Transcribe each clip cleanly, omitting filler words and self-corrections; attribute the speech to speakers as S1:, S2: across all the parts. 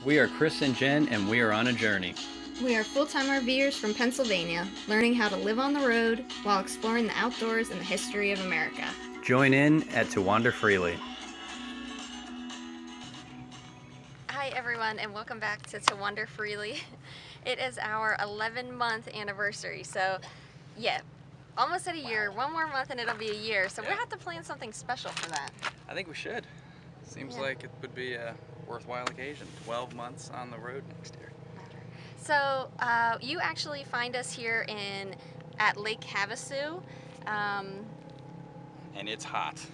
S1: We are Chris and Jen, and we are on a journey.
S2: We are full-time RVers from Pennsylvania, learning how to live on the road while exploring the outdoors and the history of America.
S1: Join in at To Wander Freely.
S2: Hi everyone, and welcome back to Wander Freely. It is our 11-month anniversary, so yeah, almost at a year. One more month and it'll be a year, so we'll have to plan something special for that.
S3: I think we should. Seems like it would be a worthwhile occasion. 12 months on the road next year.
S2: So you actually find us here at Lake Havasu.
S3: And it's hot.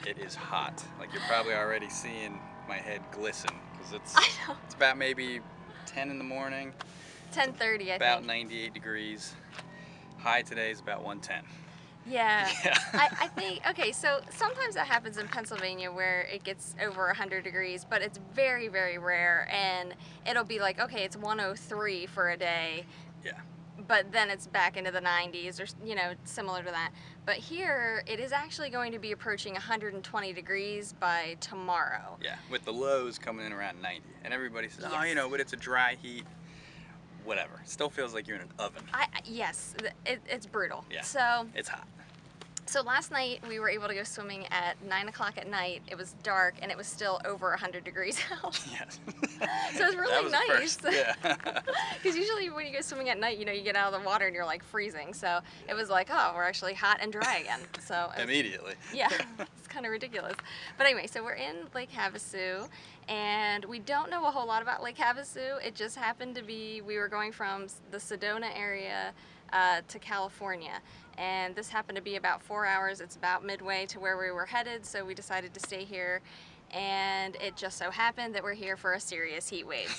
S3: It is hot. Like you're probably already seeing my head glisten because it's about maybe 10 in the morning.
S2: 10:30, I think.
S3: About 98 degrees. High today is about 110.
S2: Yeah. I think, okay, so sometimes that happens in Pennsylvania where it gets over 100 degrees, but it's very, very rare, and it'll be like, okay, it's 103 for a day.
S3: Yeah.
S2: But then it's back into the 90s or, similar to that. But here, it is actually going to be approaching 120 degrees by tomorrow.
S3: Yeah, with the lows coming in around 90. And everybody says,
S2: Yes.
S3: but it's a dry heat. Whatever. Still feels like you're in an oven.
S2: Yes, it's brutal.
S3: Yeah.
S2: So
S3: it's hot.
S2: So last night we were able to go swimming at 9 o'clock at night. It was dark and it was still over 100 degrees out.
S3: Yes.
S2: So it was really nice.
S3: Yeah.
S2: Because usually when you go swimming at night, you get out of the water and you're like freezing. So it was like, oh, we're actually hot and dry again. So
S3: immediately.
S2: Yeah, it's kind of ridiculous. But anyway, so we're in Lake Havasu, and we don't know a whole lot about Lake Havasu. It just happened to be we were going from the Sedona area to California, and this happened to be about 4 hours. It's about midway to where we were headed, so we decided to stay here, and it just so happened that we're here for a serious heat wave.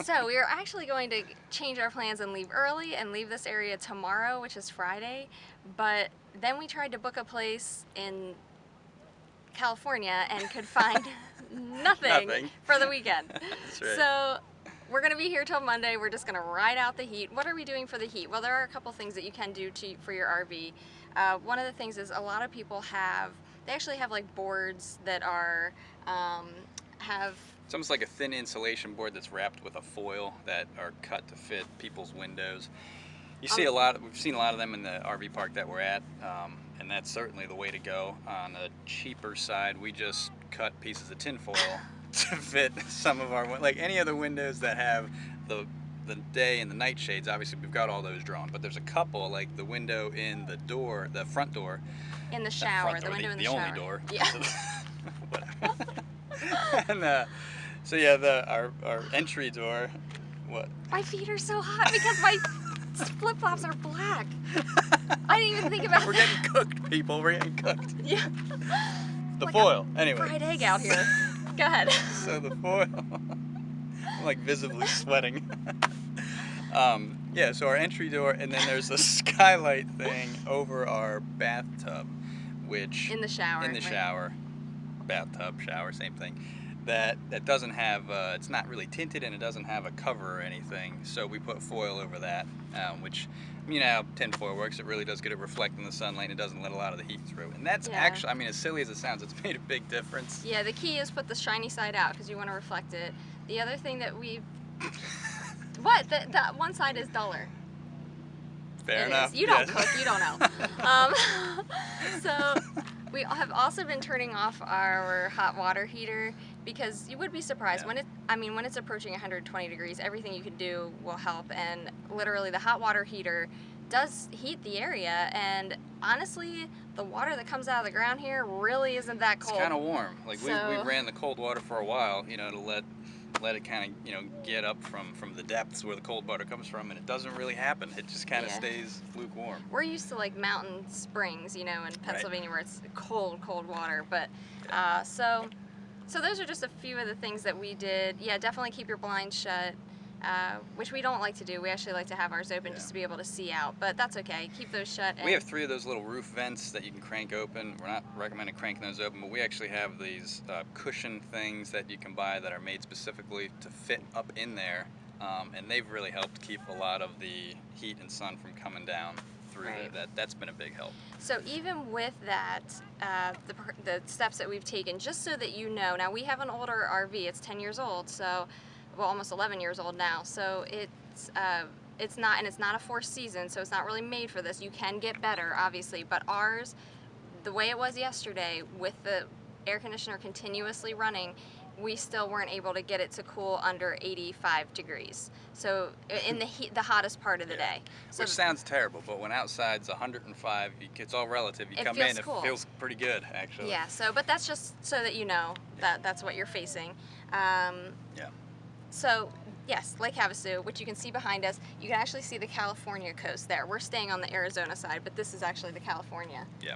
S2: So we are actually going to change our plans and leave early and leave this area tomorrow, which is Friday, but then we tried to book a place in California and could find nothing for the weekend.
S3: That's right.
S2: So we're going to be here till Monday. We're just going to ride out the heat. What are we doing for the heat? Well, there are a couple things that you can do for your RV. One of the things is a lot of people they actually have like boards that are,
S3: It's almost like a thin insulation board that's wrapped with a foil that are cut to fit people's windows. We've seen a lot of them in the RV park that we're at, and that's certainly the way to go. On the cheaper side, we just cut pieces of tinfoil to fit some of our, like any other windows that have the day and the night shades. Obviously we've got all those drawn, but there's a couple, like the window in the front door.
S2: In the shower, the window in the shower.
S3: The only door.
S2: Yeah.
S3: Whatever. And so yeah, our entry door, what?
S2: My feet are so hot because my flip-flops are black. I didn't even think about
S3: We're getting cooked, people. We're getting cooked.
S2: Yeah.
S3: The
S2: like
S3: foil, anyway.
S2: Fried egg out here. Go ahead.
S3: So the foil, I'm like visibly sweating. Yeah, so our entry door, and then there's a skylight thing over our bathtub, which
S2: in the shower.
S3: In the shower, bathtub, shower, same thing. That doesn't have, it's not really tinted, and it doesn't have a cover or anything. So we put foil over that, which, how tin foil works. It really does get it reflecting the sunlight, and it doesn't let a lot of the heat through. And that's actually, as silly as it sounds, it's made a big difference.
S2: Yeah, the key is put the shiny side out because you want to reflect it. The other thing that what? That one side is duller.
S3: Fair enough.
S2: You don't cook, you don't know. So we have also been turning off our hot water heater because you would be surprised when it's approaching 120 degrees, everything you can do will help, and literally the hot water heater does heat the area, and honestly, the water that comes out of the ground here really isn't that cold.
S3: It's kind of warm. Like we ran the cold water for a while, to let it kind of, get up from the depths where the cold water comes from, and it doesn't really happen. It just kind of stays lukewarm.
S2: We're used to like mountain springs, in Pennsylvania where it's cold water, but so those are just a few of the things that we did. Yeah, definitely keep your blinds shut, which we don't like to do. We actually like to have ours open just to be able to see out, but that's okay. Keep those shut.
S3: We have 3 of those little roof vents that you can crank open. We're not recommending cranking those open, but we actually have these cushion things that you can buy that are made specifically to fit up in there, and they've really helped keep a lot of the heat and sun from coming down through there. That's been a big help.
S2: So even with that, the steps that we've taken, just so that now we have an older RV, it's 10 years old, so well, almost 11 years old now. So it's not, and it's not a forced season, so it's not really made for this. You can get better, obviously, but ours, the way it was yesterday, with the air conditioner continuously running, we still weren't able to get it to cool under 85 degrees. So in the heat, the hottest part of the
S3: Yeah.
S2: day. So
S3: Which sounds terrible, but when outside's 105, it's all relative. You
S2: It
S3: come
S2: feels
S3: in,
S2: cool.
S3: it feels pretty good, actually.
S2: yeah. So, but that's just so that you know that that's what you're facing.
S3: Yeah.
S2: So yes, Lake Havasu, which you can see behind us. You can actually see the California coast there. We're staying on the Arizona side, but this is actually the California
S3: Yeah.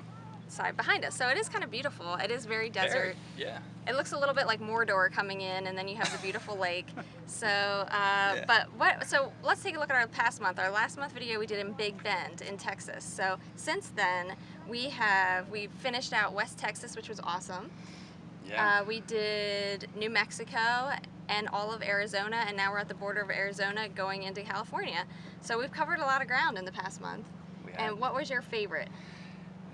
S2: side behind us. So it is kind of beautiful. It is very desert.
S3: Very, yeah.
S2: It looks a little bit like Mordor coming in, and then you have the beautiful lake. So,
S3: Yeah.
S2: but what? So let's take a look at our past month. Our last month video we did in Big Bend in Texas. So since then we finished out West Texas, which was awesome.
S3: Yeah.
S2: We did New Mexico and all of Arizona, and now we're at the border of Arizona going into California. So we've covered a lot of ground in the past month.
S3: We have.
S2: And what was your favorite?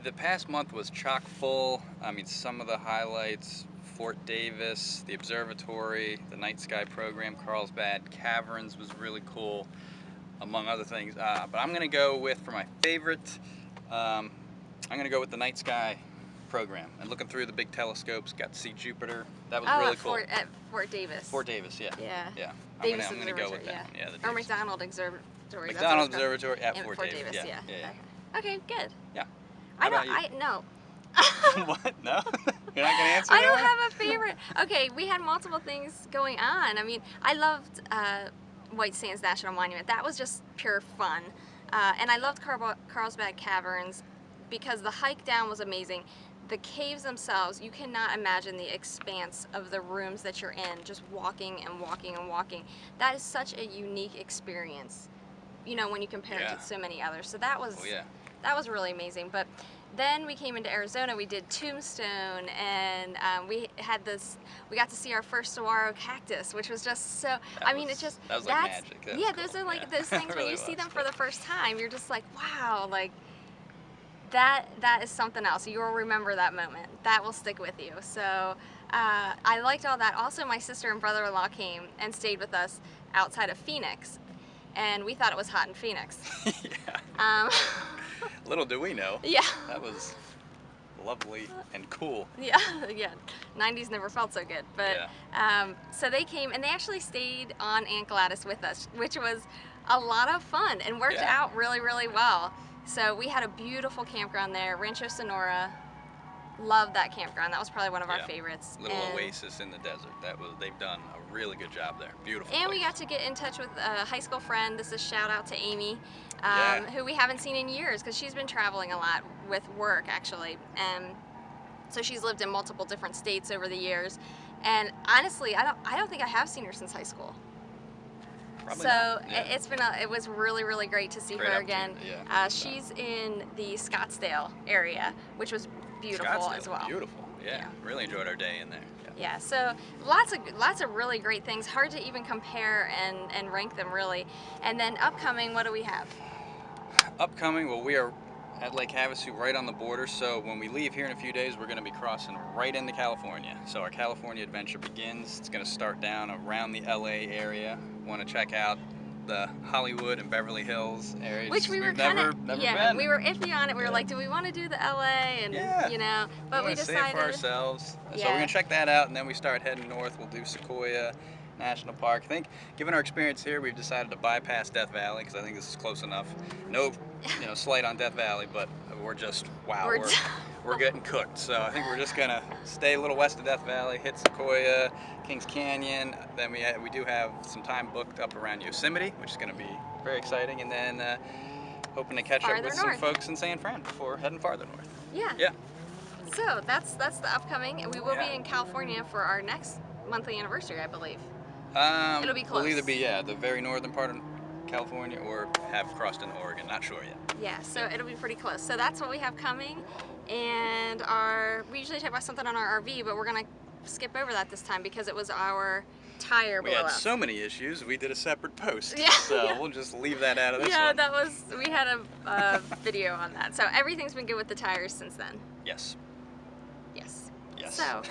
S3: The past month was chock full. I mean, some of the highlights: Fort Davis, the observatory, the night sky program, Carlsbad Caverns was really cool, among other things. But I'm gonna go with, for my favorite, I'm gonna go with the night sky program. And looking through the big telescopes, got to see Jupiter. That was really cool.
S2: At Fort Davis.
S3: Fort Davis, yeah.
S2: Yeah.
S3: Yeah.
S2: Davis
S3: I'm gonna go with
S2: Observatory,
S3: that. Yeah. the
S2: Or
S3: Davis.
S2: McDonald Observatory. that's what
S3: McDonald
S2: it's called.
S3: Observatory at
S2: In
S3: Fort Davis. Yeah.
S2: Okay, good.
S3: Yeah.
S2: I
S3: How
S2: don't.
S3: about you?
S2: No.
S3: What? No? You're not gonna answer
S2: I
S3: that
S2: don't
S3: one?
S2: have a favorite. Okay, we had multiple things going on. I mean, I loved White Sands National Monument. That was just pure fun. And I loved Carlsbad Caverns because the hike down was amazing. The caves themselves, you cannot imagine the expanse of the rooms that you're in, just walking and walking and walking. That is such a unique experience, you know, when you compare it
S3: Yeah.
S2: to so many others. So that was
S3: Oh, yeah.
S2: that was really amazing. But then we came into Arizona, we did Tombstone, and we got to see our first saguaro cactus, which was just so,
S3: That was like magic. That was
S2: yeah,
S3: cool.
S2: those are like
S3: Yeah.
S2: those things when
S3: Really
S2: you see
S3: was
S2: them
S3: cool.
S2: for the first time, you're just like, wow, like that is something else. You will remember that moment. That will stick with you. So I liked all that. Also, my sister and brother-in-law came and stayed with us outside of Phoenix, and we thought it was hot in Phoenix.
S3: Yeah. Little do we know.
S2: Yeah.
S3: That was lovely and cool.
S2: Yeah, yeah. 90s never felt so good. But so they came and they actually stayed on Aunt Gladys with us, which was a lot of fun and worked
S3: Yeah.
S2: out really, really well. So we had a beautiful campground there, Rancho Sonora. Loved that campground. That was probably one of our
S3: Yeah.
S2: favorites.
S3: Little
S2: And-
S3: oasis in the desert. They've done a really good job there. Beautiful.
S2: And we
S3: place.
S2: got to get in touch with a high school friend. This is shout out to Amy,
S3: Yeah.
S2: who we haven't seen in years because she's been traveling a lot with work actually. And so she's lived in multiple different states over the years. And honestly, I don't think I have seen her since high school.
S3: Probably
S2: So
S3: not. Yeah.
S2: it was really, really great to see
S3: Great
S2: her again.
S3: opportunity, yeah.
S2: She's in the Scottsdale area, which was beautiful
S3: Scottsdale,
S2: as well.
S3: Beautiful. Yeah.
S2: Yeah.
S3: Really enjoyed our day in there.
S2: Yeah, so lots of really great things. Hard to even compare and rank them really. And then upcoming, what do we have?
S3: Upcoming, well, we are at Lake Havasu, right on the border. So when we leave here in a few days, we're going to be crossing right into California. So our California adventure begins. It's going to start down around the LA area. Want to check out the Hollywood and Beverly Hills areas.
S2: Which we were
S3: We've
S2: kind of,
S3: never
S2: yeah,
S3: been.
S2: we were iffy on it. We were
S3: Yeah.
S2: like, do we want to do the LA? And,
S3: Yeah.
S2: you know, but
S3: we
S2: we
S3: want to see it for
S2: decided,
S3: ourselves. So we're
S2: Yeah.
S3: going to check that out, and then we start heading north. We'll do Sequoia National Park. I think, given our experience here, we've decided to bypass Death Valley because I think this is close enough. No, slight on Death Valley, but we're just, wow, we're getting cooked. So I think we're just going to stay a little west of Death Valley, hit Sequoia, Kings Canyon. Then we do have some time booked up around Yosemite, which is going to be very exciting. And then hoping to catch up
S2: Farther
S3: with some
S2: north.
S3: folks in San Fran before heading farther north.
S2: yeah.
S3: Yeah.
S2: So that's the upcoming, and we will
S3: Yeah.
S2: be in California for our next monthly anniversary, I believe.
S3: It'll
S2: be
S3: We'll either
S2: close.
S3: be the very northern part of California or have crossed into Oregon. Not sure yet.
S2: Yeah, so it'll be pretty close. So that's what we have coming, and we usually talk about something on our RV, but we're gonna skip over that this time because it was our tire
S3: We
S2: blowout.
S3: had so many issues. We did a separate post.
S2: Yeah,
S3: So
S2: yeah.
S3: we'll just leave that out of this
S2: Yeah,
S3: one.
S2: we had a video on that. So everything's been good with the tires since then.
S3: Yes.
S2: Yes.
S3: Yes.
S2: So,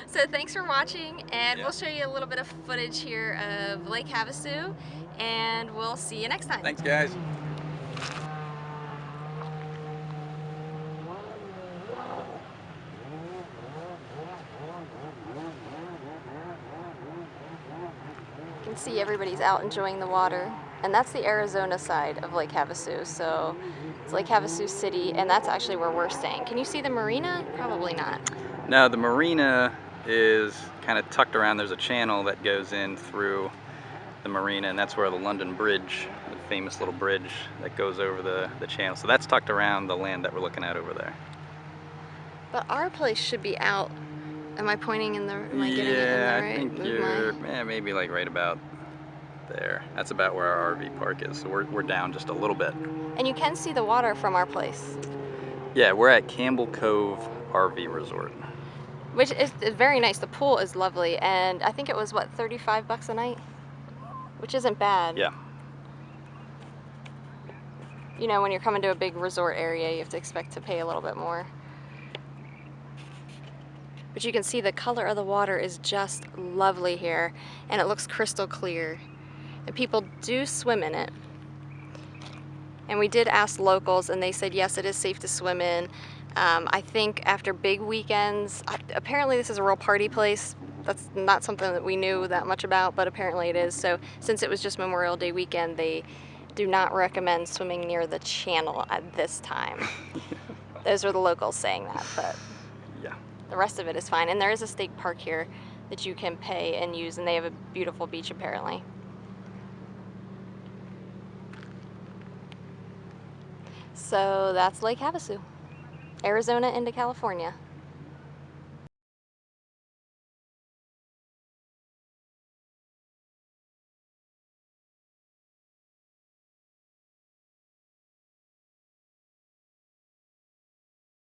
S2: So thanks for watching, and
S3: Yeah.
S2: we'll show you a little bit of footage here of Lake Havasu, and we'll see you next time.
S3: Thanks, guys.
S2: You can see everybody's out enjoying the water, and that's the Arizona side of Lake Havasu. So it's Lake Havasu City, and that's actually where we're staying. Can you see the marina? Probably not.
S3: No, the marina is kind of tucked around. There's a channel that goes in through the marina, and that's where the London Bridge, the famous little bridge that goes over the channel. So that's tucked around the land that we're looking at over there.
S2: But our place should be out. Am I pointing in the, am I getting it in the
S3: Yeah,
S2: right?
S3: I think
S2: Move
S3: you're
S2: my-
S3: maybe like right about there. That's about where our RV park is. So we're down just a little bit.
S2: And you can see the water from our place,
S3: Yeah, we're at Campbell Cove RV Resort.
S2: which is very nice. The pool is lovely, and I think it was, what, 35 bucks a night? Which isn't bad.
S3: Yeah.
S2: You know, when you're coming to a big resort area, you have to expect to pay a little bit more. But you can see the color of the water is just lovely here, and it looks crystal clear. And people do swim in it. And we did ask locals, and they said yes, it is safe to swim in. I think after big weekends, apparently this is a real party place. That's not something that we knew that much about, but apparently it is. So since it was just Memorial Day weekend, they do not recommend swimming near the channel at this time. Those are the locals saying that, but
S3: Yeah.
S2: the rest of it is fine. And there is a state park here that you can pay and use, and they have a beautiful beach apparently. So that's Lake Havasu, Arizona into California.